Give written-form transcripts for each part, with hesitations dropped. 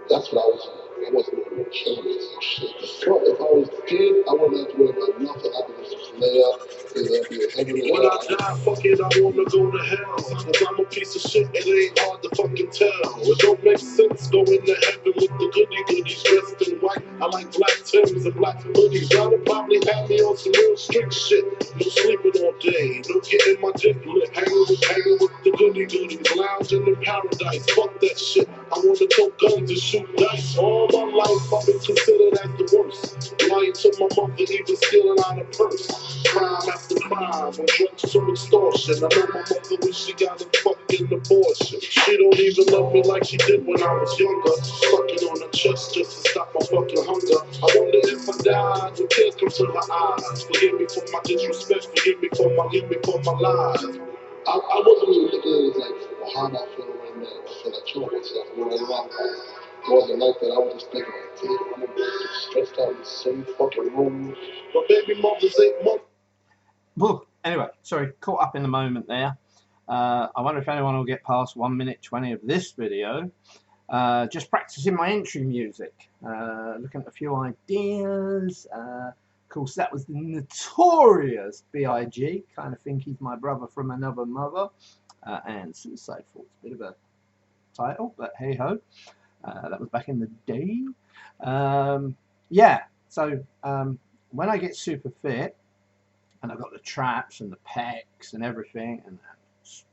That's what I was doing. I wasn't doing no cannabis and shit. So if I was dead, I wouldn't have to worry about nothing. I could just lay up, either be in heaven or when I die, fuck it, I wanna go to hell. If I'm a piece of shit, it ain't hard to fucking tell. It don't make sense going to heaven with the goody goodies dressed in white. I like black Timbs and black hoodies. Y'all would probably have me on some real strict shit. No sleeping all day, no getting my dick lit. Hanging with the goody goodies, lounging in paradise. Fuck that shit. I wanna throw guns and shoot dice. All my life I've been considered as the worst. Lying to my mother, even stealing out a purse. Crime after crime, from drugs to extortion. I know my mother wish she got a fucking abortion. She don't even love me like she did when I was younger. Sucking on her chest just to stop my fucking hunger. I wonder if I died, the tears come to her eyes. Forgive me for my disrespect, forgive me for my lies. I wasn't really looking at it as like, well, how am I feeling right now? I feel like killing myself. I'm right around that. It wasn't like that. I was just thinking like, damn, I'm gonna be so stressed out in the same fucking room. My baby mother's 8 months. Well, anyway, sorry, caught up in the moment there. I wonder if anyone will get past 1 minute 20 of this video. Just practicing my entry music, looking at a few ideas. Of course, that was the notorious B.I.G. Kind of think he's my brother from another mother. And Suicide Thoughts, a bit of a title, but hey ho. That was back in the day. Yeah, so when I get super fit, and I've got the traps and the pecs and everything, and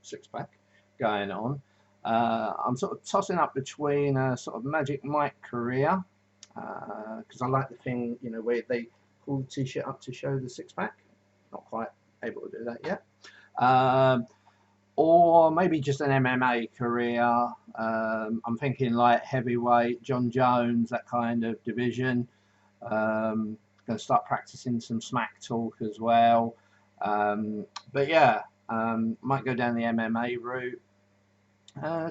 six-pack going on, I'm sort of tossing up between a sort of Magic Mike career, because I like the thing, you know, where they pull the t-shirt up to show the six-pack. Not quite able to do that yet. Or maybe just an MMA career. I'm thinking like heavyweight, John Jones, that kind of division. Going to start practicing some smack talk as well. But yeah, might go down the MMA route.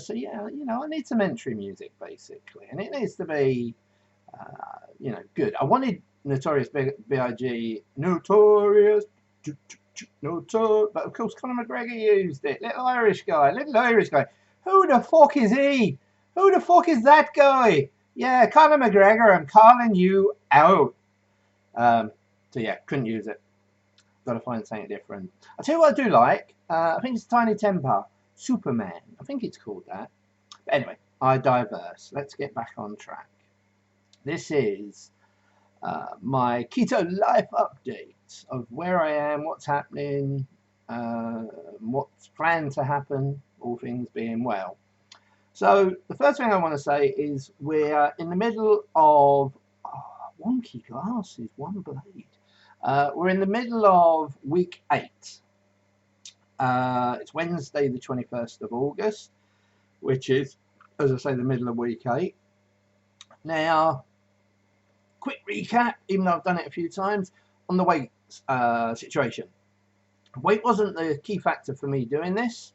So yeah, you know, I need some entry music basically, and it needs to be, you know, good. I wanted Notorious B.I.G. Notorious, but of course Conor McGregor used it. Little Irish guy. Who the fuck is he? Who the fuck is that guy? Yeah, Conor McGregor, I'm calling you out. So yeah, couldn't use it. Got to find something different. I'll tell you what I do like. I think it's Tiny Temper. Superman. I think it's called that. But anyway, I diverse. Let's get back on track. This is my Keto Life update of where I am, what's happening, what's planned to happen, all things being well. So the first thing I want to say is we're in the middle of wonky glasses, one blade. We're in the middle of week 8. It's Wednesday the 21st of August, which is, as I say, the middle of week 8. Now, quick recap, even though I've done it a few times, on the weight situation. Weight wasn't the key factor for me doing this.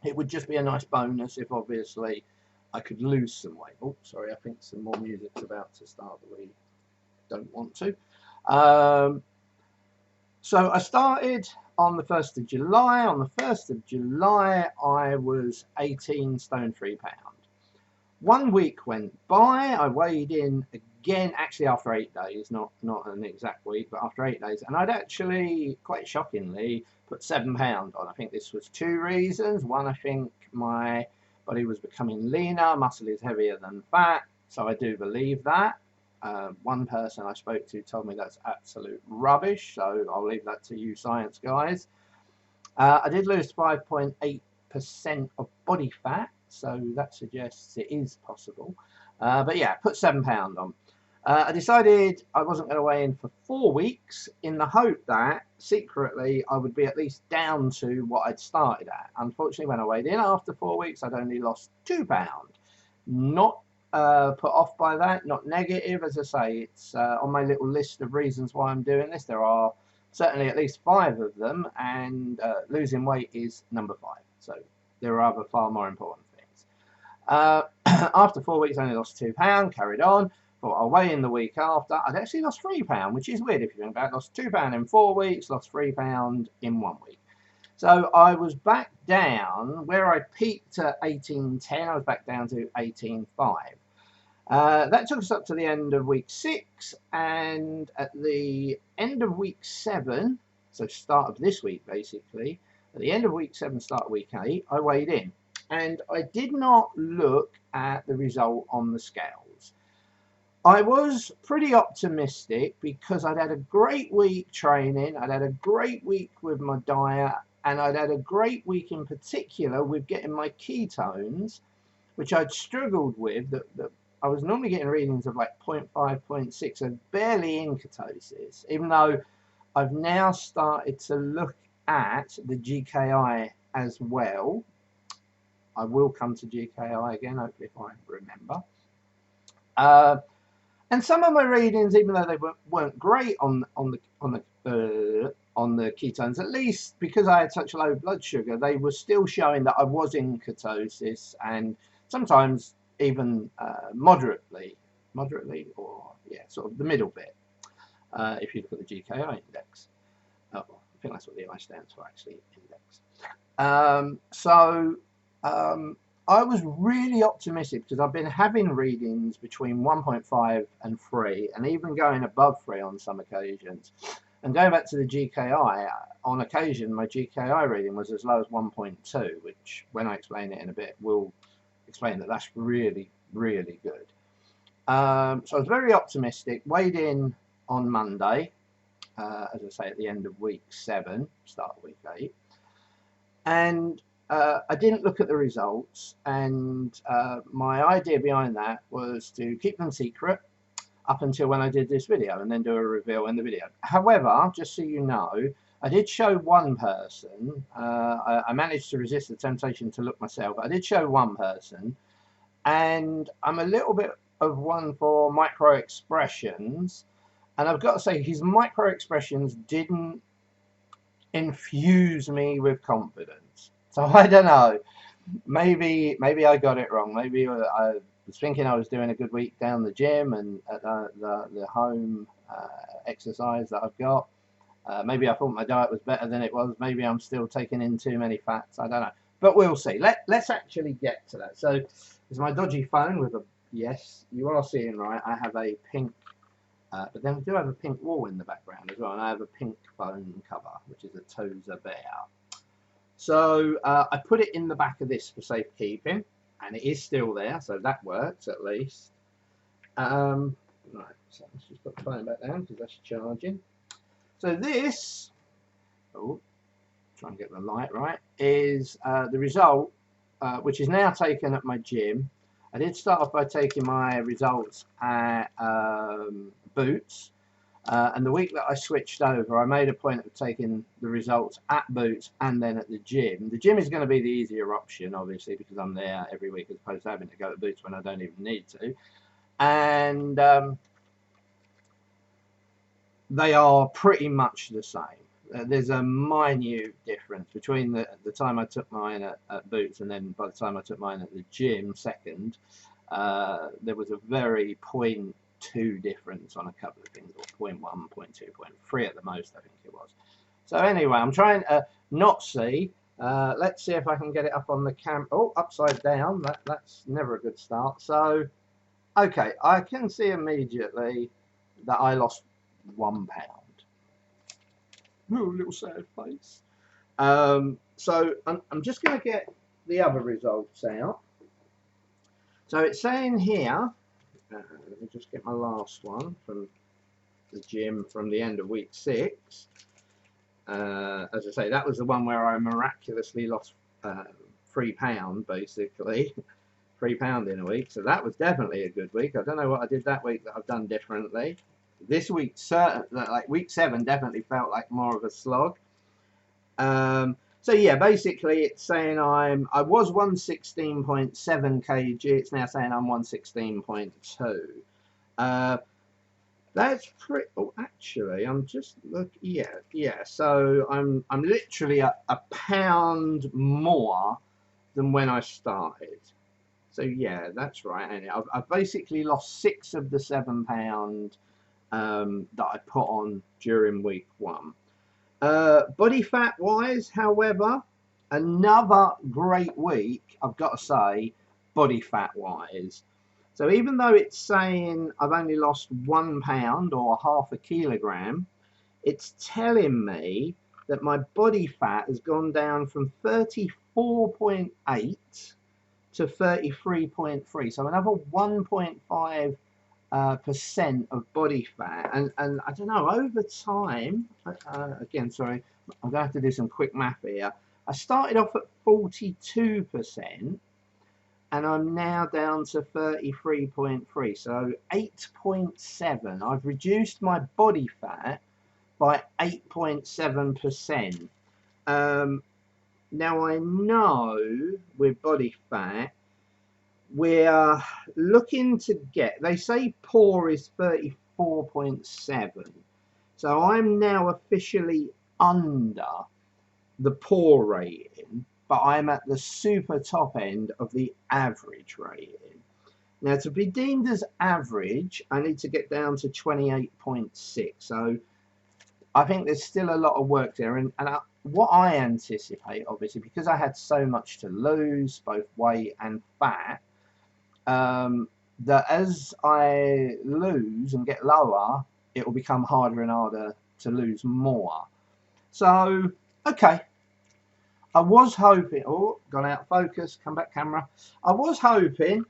It would just be a nice bonus if obviously I could lose some weight. Oh, sorry, I think some more music's about to start that we don't want to. So I started on the 1st of July. On the 1st of July, I was 18 stone 3 pound. 1 week went by. I weighed in again, actually after 8 days, not an exact week, but after 8 days. And I'd actually, quite shockingly, put 7 pound on. I think this was 2 reasons. One, I think my body was becoming leaner. Muscle is heavier than fat. So I do believe that. One person I spoke to told me that's absolute rubbish, so I'll leave that to you science guys. I did lose 5.8% of body fat, so that suggests it is possible. But yeah, put 7 pound on. I decided I wasn't going to weigh in for 4 weeks in the hope that secretly I would be at least down to what I'd started at. Unfortunately, when I weighed in after 4 weeks, I'd only lost 2 pound. Not put off by that, not negative. As I say, it's on my little list of reasons why I'm doing this. There are certainly at least 5 of them, and losing weight is number 5. So there are other far more important things. After 4 weeks, I only lost 2 pound, carried on. Thought I'll weigh in the week after. I'd actually lost 3 pound, which is weird if you think about it. Lost 2 pound in 4 weeks, lost 3 pound in 1 week. So I was back down where I peaked at 18.10. I was back down to 18.5. That took us up to the end of week 6, and at the end of week 7, so start of this week basically, at the end of week 7, start of week 8, I weighed in, and I did not look at the result on the scales. I was pretty optimistic because I'd had a great week training, I'd had a great week with my diet, and I'd had a great week in particular with getting my ketones, which I'd struggled with. That I was normally getting readings of like 0.5, 0.6, so barely in ketosis, even though I've now started to look at the GKI as well. I will come to GKI again, hopefully, if I remember. And some of my readings, even though they weren't great on the ketones, at least because I had such low blood sugar, they were still showing that I was in ketosis, and sometimes even moderately, or yeah, sort of the middle bit. If you look at the GKI index, I think that's what the I stands for, actually, index. I was really optimistic because I've been having readings between 1.5 and 3, and even going above 3 on some occasions. And going back to the GKI, on occasion my GKI reading was as low as 1.2, which, when I explain it in a bit, will explain that that's really, really good. So I was very optimistic, weighed in on Monday, as I say, at the end of week 7, start of week 8. And I didn't look at the results, and my idea behind that was to keep them secret up until when I did this video, and then do a reveal in the video. However, just so you know, I did show one person. I managed to resist the temptation to look myself. I did show one person, and I'm a little bit of one for micro expressions, and I've got to say his micro expressions didn't infuse me with confidence. So I don't know, maybe I got it wrong. Maybe I was thinking I was doing a good week down the gym and at the home exercise that I've got. Maybe I thought my diet was better than it was. Maybe I'm still taking in too many fats. I don't know, but we'll see. Let's actually get to that. So there's my dodgy phone with a, yes, you are seeing right, I have a pink, but then I do have a pink wall in the background as well, and I have a pink phone cover, which is a Tozer Bear. So I put it in the back of this for safekeeping, and it is still there, so that works at least. Right, so let's just put the phone back down because that's charging. So this, oh, try and get the light right, is the result, which is now taken at my gym. I did start off by taking my results at Boots. And the week that I switched over, I made a point of taking the results at Boots and then at the gym. The gym is going to be the easier option, obviously, because I'm there every week as opposed to having to go to Boots when I don't even need to. And they are pretty much the same. There's a minute difference between the time I took mine at Boots and then by the time I took mine at the gym second. There was a very 0.2 difference on a couple of things, or 0.1, 0.2, 0.3 at the most, I think it was. So anyway, I'm trying to not see. Let's see if I can get it up on the camera. Oh, upside down. That's never a good start. So, okay, I can see immediately that I lost 1 pound. Oh, little sad face. So I'm just going to get the other results out. So it's saying here, let me just get my last one from the gym from the end of week 6. As I say, that was the one where I miraculously lost 3 pounds, basically. 3 pounds in a week. So that was definitely a good week. I don't know what I did that week that I've done differently. This week, like week 7, definitely felt like more of a slog. So yeah, basically it's saying I was 116.7 kg. It's now saying I'm 116.2. That's pretty. Oh, actually, I'm just looking. Yeah. So I'm literally a pound more than when I started. So yeah, that's right. And I've basically lost 6 of the 7 pounds that I put on during week 1. Body fat wise, however, another great week, I've got to say, body fat wise. So even though it's saying I've only lost 1 pound or half a kilogram, it's telling me that my body fat has gone down from 34.8 to 33.3. So another 1.5 percent of body fat, and I don't know, over time, again, sorry, I'm going to have to do some quick math here. I started off at 42%, and I'm now down to 33.3, so 8.7. I've reduced my body fat by 8.7%. Now I know with body fat, we're looking to get, they say poor is 34.7, so I'm now officially under the poor rating, but I'm at the super top end of the average rating. Now to be deemed as average, I need to get down to 28.6, so I think there's still a lot of work there, and what I anticipate, obviously, because I had so much to lose, both weight and fat, that as I lose and get lower, it will become harder and harder to lose more. So, okay, I was hoping, oh, gone out of focus, come back camera. I was hoping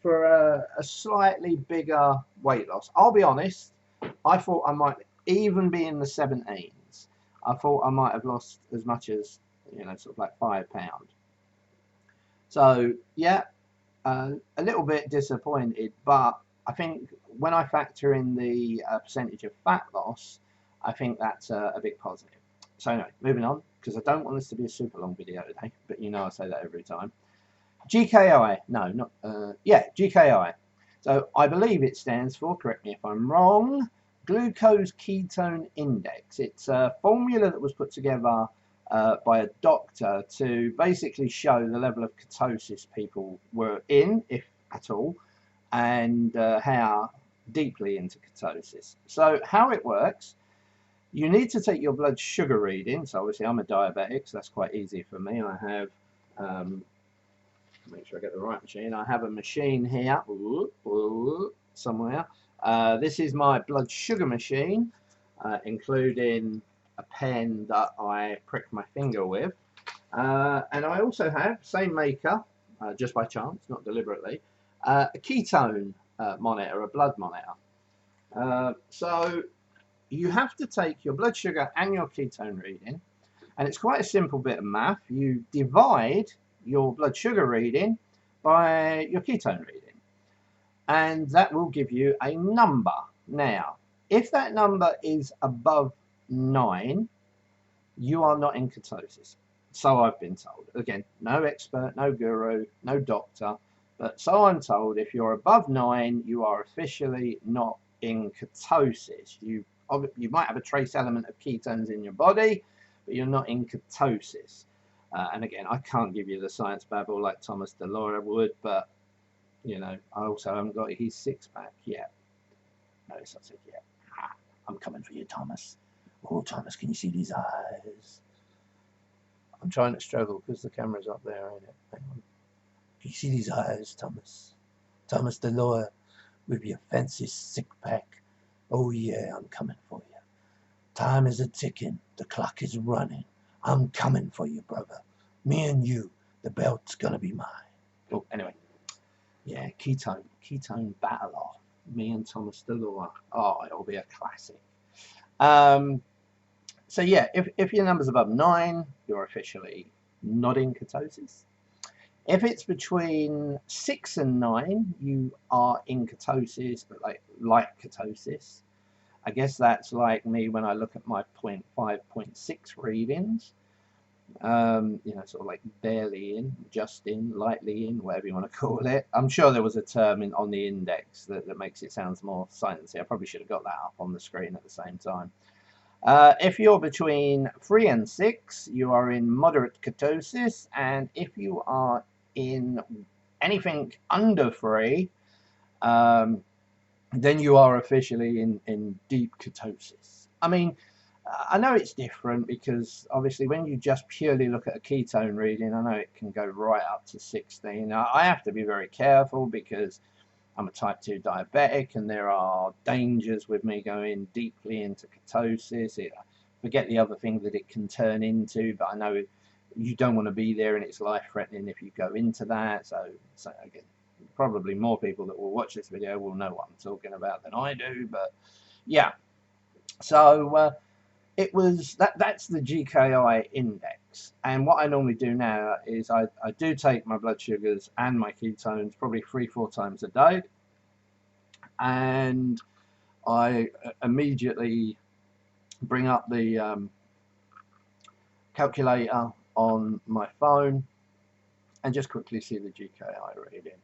for a slightly bigger weight loss. I'll be honest, I thought I might even be in the 17s. I thought I might have lost as much as, you know, sort of like 5 pounds. So, yeah, a little bit disappointed, but I think when I factor in the percentage of fat loss, I think that's a big positive. So anyway, moving on, because I don't want this to be a super long video today, but you know I say that every time. GKI, no, not, yeah, GKI. So I believe it stands for, correct me if I'm wrong, Glucose Ketone Index. It's a formula that was put together by a doctor to basically show the level of ketosis people were in, if at all, and how deeply into ketosis. So how it works, you need to take your blood sugar reading. So obviously I'm a diabetic, so that's quite easy for me. I have, make sure I get the right machine. I have a machine here, somewhere. This is my blood sugar machine, including a pen that I prick my finger with, and I also have, same maker, just by chance, not deliberately, a ketone monitor, a blood monitor. So you have to take your blood sugar and your ketone reading, and it's quite a simple bit of math. You divide your blood sugar reading by your ketone reading, and that will give you a number. Now, if that number is above 9, you are not in ketosis. So I've been told. Again, no expert, no guru, no doctor, but so I'm told if you're above 9, you are officially not in ketosis. You might have a trace element of ketones in your body, but you're not in ketosis. And again, I can't give you the science babble like Thomas DeLora would, but you know, I also haven't got his 6-pack yet. No, it's not sick yet. I'm coming for you, Thomas. Oh, Thomas, can you see these eyes? I'm trying to struggle because the camera's up there, ain't it? Hang on. Can you see these eyes, Thomas? Thomas DeLora with your fancy 6-pack. Oh, yeah, I'm coming for you. Time is a-ticking. The clock is running. I'm coming for you, brother. Me and you. The belt's gonna be mine. Oh, anyway. Yeah, ketone battle off. Me and Thomas DeLora. Oh, it'll be a classic. So yeah, if your number's above 9, you're officially not in ketosis. If it's between 6 and 9, you are in ketosis, but like light ketosis. I guess that's like me when I look at my 0.5, 0.6 readings. You know, sort of like barely in, just in, lightly in, whatever you want to call it. I'm sure there was a term on the index that makes it sound more sciencey. I probably should have got that up on the screen at the same time. If you're between 3 and 6, you are in moderate ketosis, and if you are in anything under 3, then you are officially in deep ketosis. I mean, I know it's different because obviously when you just purely look at a ketone reading, I know it can go right up to 16. Now, I have to be very careful because I'm a type 2 diabetic and there are dangers with me going deeply into ketosis. Forget the other thing that it can turn into, but I know you don't want to be there and it's life-threatening if you go into that. So again, probably more people that will watch this video will know what I'm talking about than I do, but yeah. So it was that's the GKI index, and what I normally do now is I do take my blood sugars and my ketones probably 3-4 times a day, and I immediately bring up the calculator on my phone and just quickly see the GKI reading.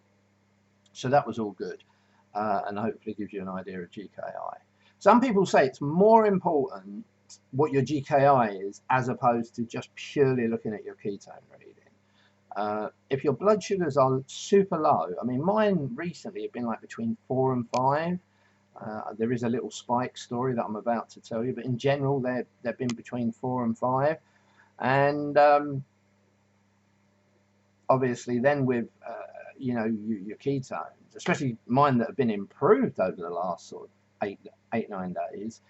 So that was all good, and hopefully gives you an idea of GKI. Some people say it's more important what your GKI is as opposed to just purely looking at your ketone reading. If your blood sugars are super low, I mean mine recently have been like between 4 and 5. There is a little spike story that I'm about to tell you, but in general they've been between 4 and 5, and obviously then with you know your ketones, especially mine that have been improved over the last sort of 8-9 days,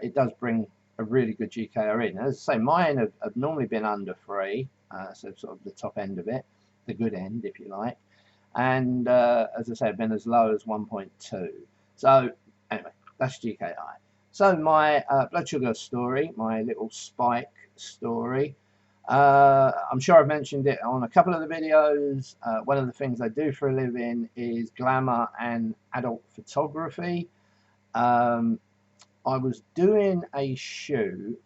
it does bring a really good GKR in. As I say, mine have normally been under 3, so sort of the top end of it, the good end if you like, and as I say, I've been as low as 1.2. So anyway, that's GKI. So my blood sugar story, my little spike story, I'm sure I've mentioned it on a couple of the videos. One of the things I do for a living is glamour and adult photography. I was doing a shoot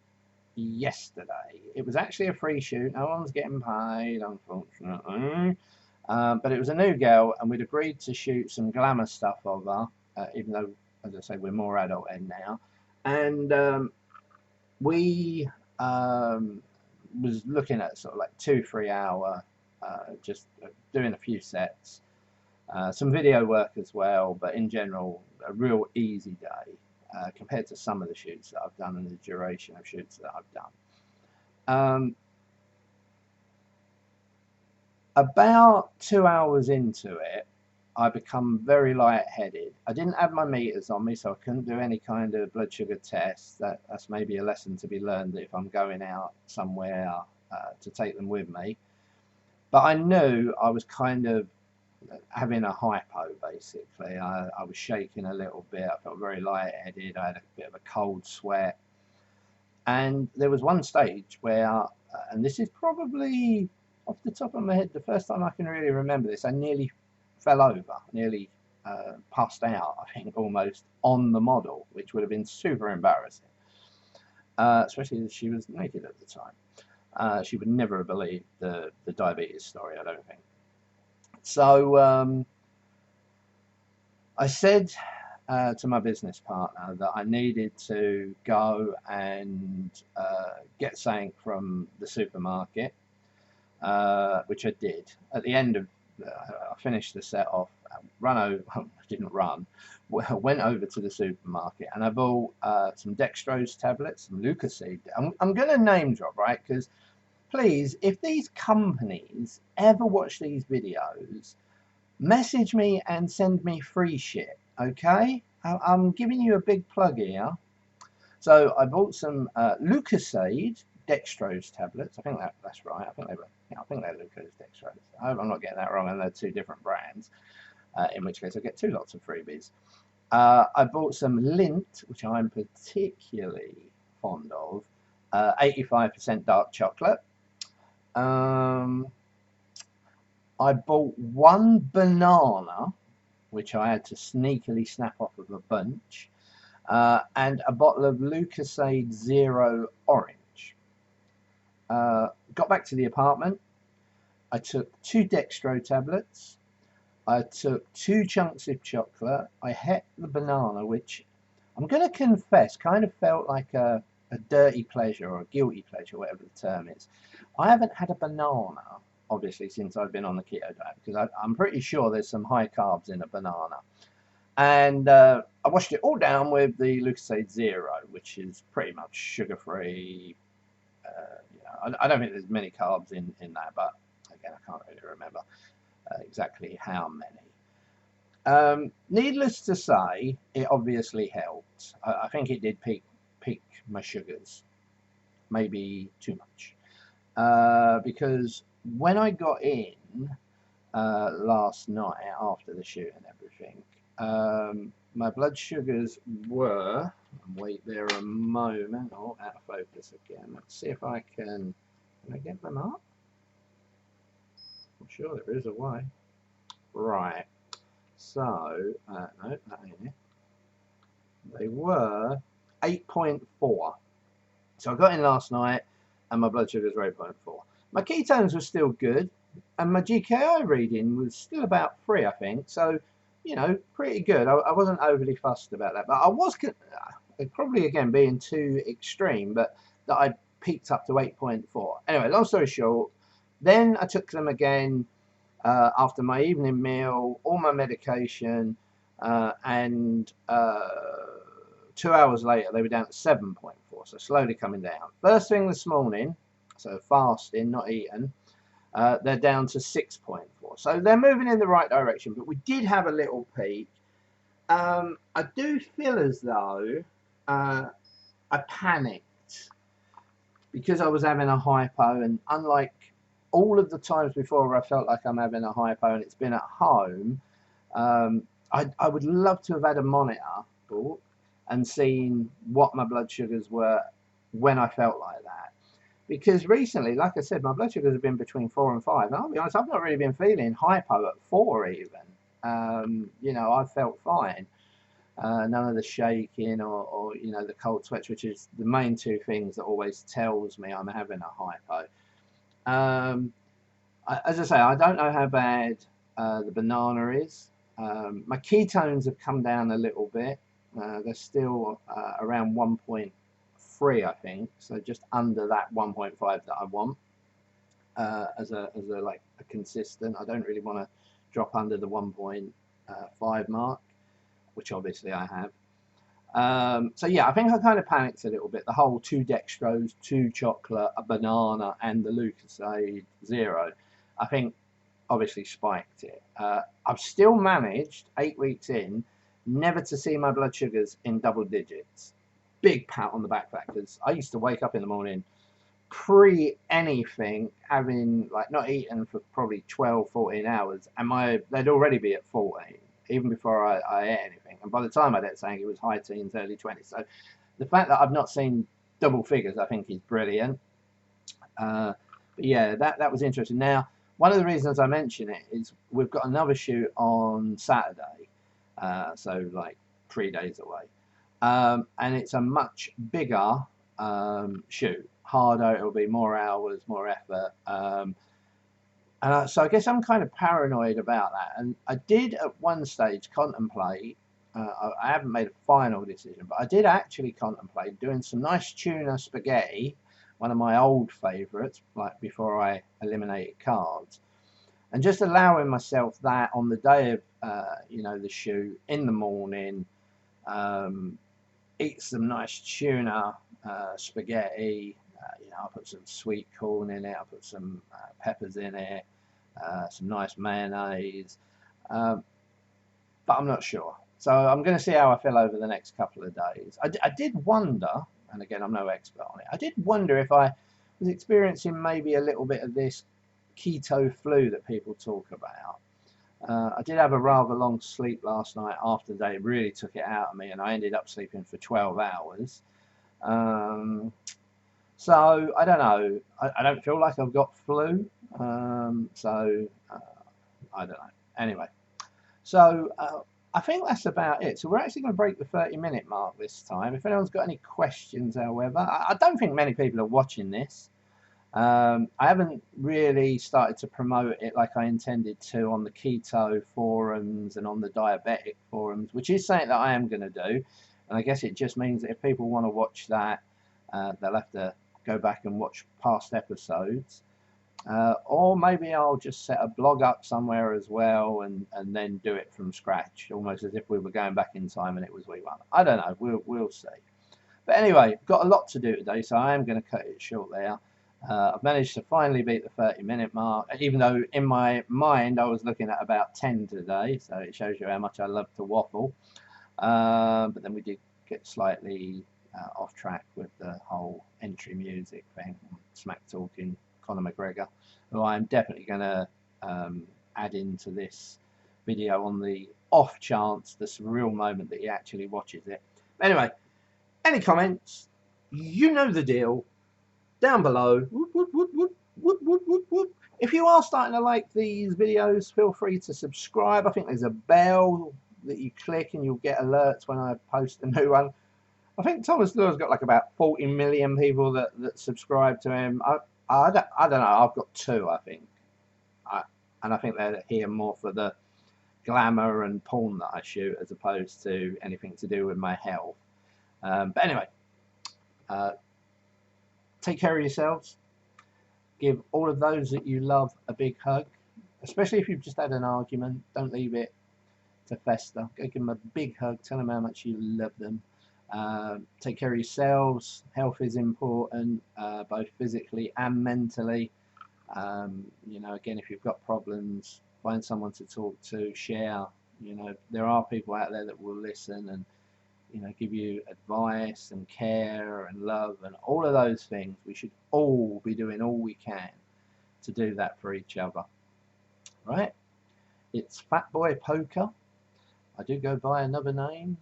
yesterday. It was actually a free shoot. No one's getting paid, unfortunately. But it was a new girl, and we'd agreed to shoot some glamour stuff of her, even though, as I say, we're more adult end now. And we was looking at sort of like 2-3 hour, just doing a few sets, some video work as well, but in general, a real easy day. Compared to some of the shoots that I've done and the duration of shoots that I've done. About 2 hours into it, I become very lightheaded. I didn't have my meters on me, so I couldn't do any kind of blood sugar test. That's maybe a lesson to be learned if I'm going out somewhere to take them with me. But I knew I was kind of having a hypo, basically. I was shaking a little bit. I felt very lightheaded. I had a bit of a cold sweat. And there was one stage where, and this is probably off the top of my head, the first time I can really remember this, I nearly fell over, nearly passed out, I think, almost on the model, which would have been super embarrassing, especially as she was naked at the time. She would never have believed the diabetes story, I don't think. So I said to my business partner that I needed to go and get something from the supermarket, which I did. At the end of, I finished the set off, I didn't run, went over to the supermarket and I bought some dextrose tablets, some Lucozade. I'm going to name drop, right? Because please, if these companies ever watch these videos, message me and send me free shit, okay? I'm giving you a big plug here. So I bought some Lucozade dextrose tablets. I think that's right. I think they're Lucozade dextrose. I hope I'm not getting that wrong, and they're 2 different brands. In which case I get 2 lots of freebies. I bought some Lindt, which I'm particularly fond of, 85% dark chocolate. I bought 1 banana, which I had to sneakily snap off of a bunch, and a bottle of Lucozade Zero Orange. Got back to the apartment. I took 2 dextro tablets. I took 2 chunks of chocolate. I ate the banana, which I'm going to confess kind of felt like a dirty pleasure or a guilty pleasure, whatever the term is. I haven't had a banana, obviously, since I've been on the keto diet, because I'm pretty sure there's some high carbs in a banana. And I washed it all down with the Lucozade Zero, which is pretty much sugar-free. I don't think there's many carbs in that, but again, I can't really remember exactly how many. Needless to say, it obviously helped. I think it did peak my sugars, maybe too much, because when I got in last night after the shoot and everything, my blood sugars were, wait there a moment, oh, out of focus again. Let's see if I can I get them up? I'm sure there is a way. Right, so, no, that ain't it. They were 8.4. So I got in last night and my blood sugars were 8.4. My ketones were still good and my GKI reading was still about 3, I think. So, you know, pretty good. I wasn't overly fussed about that, but I was probably again being too extreme, but that I peaked up to 8.4. Anyway, long story short, then I took them again after my evening meal, all my medication, and 2 hours later they were down to 7.4, so slowly coming down. First thing this morning, so fasting, not eating, they're down to 6.4. So they're moving in the right direction, but we did have a little peak. I do feel as though I panicked because I was having a hypo, and unlike all of the times before where I felt like I'm having a hypo and it's been at home, I would love to have had a monitor and seen what my blood sugars were when I felt like that. Because recently, like I said, my blood sugars have been between 4 and 5. And I'll be honest, I've not really been feeling hypo at 4 even. You know, I felt fine. None of the shaking or you know, the cold sweats, which is the main two things that always tells me I'm having a hypo. As I say, I don't know how bad the banana is. My ketones have come down a little bit. They're still around 1.3, I think, so just under that 1.5 that I want as a like a consistent. I don't really want to drop under the 1.5 mark, which obviously I have. So yeah, I think I kind of panicked a little bit. The whole 2 dextrose, 2 chocolate, a banana, and the Lucozade Zero, I think obviously spiked it. I've still managed, 8 weeks in, never to see my blood sugars in double digits. Big pat on the back for that, because I used to wake up in the morning pre anything, having like not eaten for probably 12, 14 hours, and they'd already be at 14 even before I ate anything. And by the time I'd ate saying it was high teens, early 20s. So the fact that I've not seen double figures, I think, is brilliant. But yeah, that was interesting. Now, one of the reasons I mention it is we've got another shoot on Saturday, so like 3 days away, and it's a much bigger shoot, harder. It'll be more hours, more effort. So I guess I'm kind of paranoid about that. And I did at one stage contemplate, I haven't made a final decision, but I did actually contemplate doing some nice tuna spaghetti, one of my old favourites, like before I eliminated carbs, and just allowing myself that on the day of, you know, the shoot in the morning, eat some nice tuna spaghetti. You know, I'll put some sweet corn in it, I'll put some peppers in it, some nice mayonnaise, but I'm not sure. So I'm going to see how I feel over the next couple of days. I did wonder, and again, I'm no expert on it, I did wonder if I was experiencing maybe a little bit of this keto flu that people talk about. I did have a rather long sleep last night after they really took it out of me, and I ended up sleeping for 12 hours. So I don't know. I don't feel like I've got flu. So I don't know. Anyway, so I think that's about it. So we're actually going to break the 30-minute mark this time. If anyone's got any questions, however, I don't think many people are watching this. I haven't really started to promote it like I intended to on the keto forums and on the diabetic forums, which is something that I am going to do. And I guess it just means that if people want to watch that, they'll have to go back and watch past episodes. Or maybe I'll just set a blog up somewhere as well and then do it from scratch, almost as if we were going back in time and it was week 1. I don't know, we'll see. But anyway, got a lot to do today, so I am going to cut it short there. I've managed to finally beat the 30-minute mark, even though in my mind I was looking at about 10 today, so it shows you how much I love to waffle. But then we did get slightly off track with the whole entry music thing, smack talking Conor McGregor, who I'm definitely going to add into this video on the off chance, the surreal moment that he actually watches it. Anyway, any comments? You know the deal. Down below. Whoop, whoop, whoop, whoop, whoop, whoop, whoop, whoop. If you are starting to like these videos, feel free to subscribe. I think there's a bell that you click and you'll get alerts when I post a new one. I think Thomas Lewis got like about 40 million people that subscribe to him. I don't know. I've got 2, I think. And I think they're here more for the glamour and porn that I shoot as opposed to anything to do with my health. But anyway, take care of yourselves. Give all of those that you love a big hug, especially if you've just had an argument. Don't leave it to fester. Go give them a big hug. Tell them how much you love them. Take care of yourselves. Health is important, both physically and mentally. You know, again, if you've got problems, find someone to talk to, share. You know, there are people out there that will listen and, you know, give you advice and care and love and all of those things. We should all be doing all we can to do that for each other. Right? It's Fat Boy Poker. I do go by another name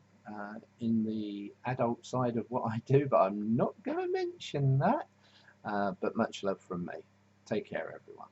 in the adult side of what I do, but I'm not going to mention that. But much love from me. Take care, everyone.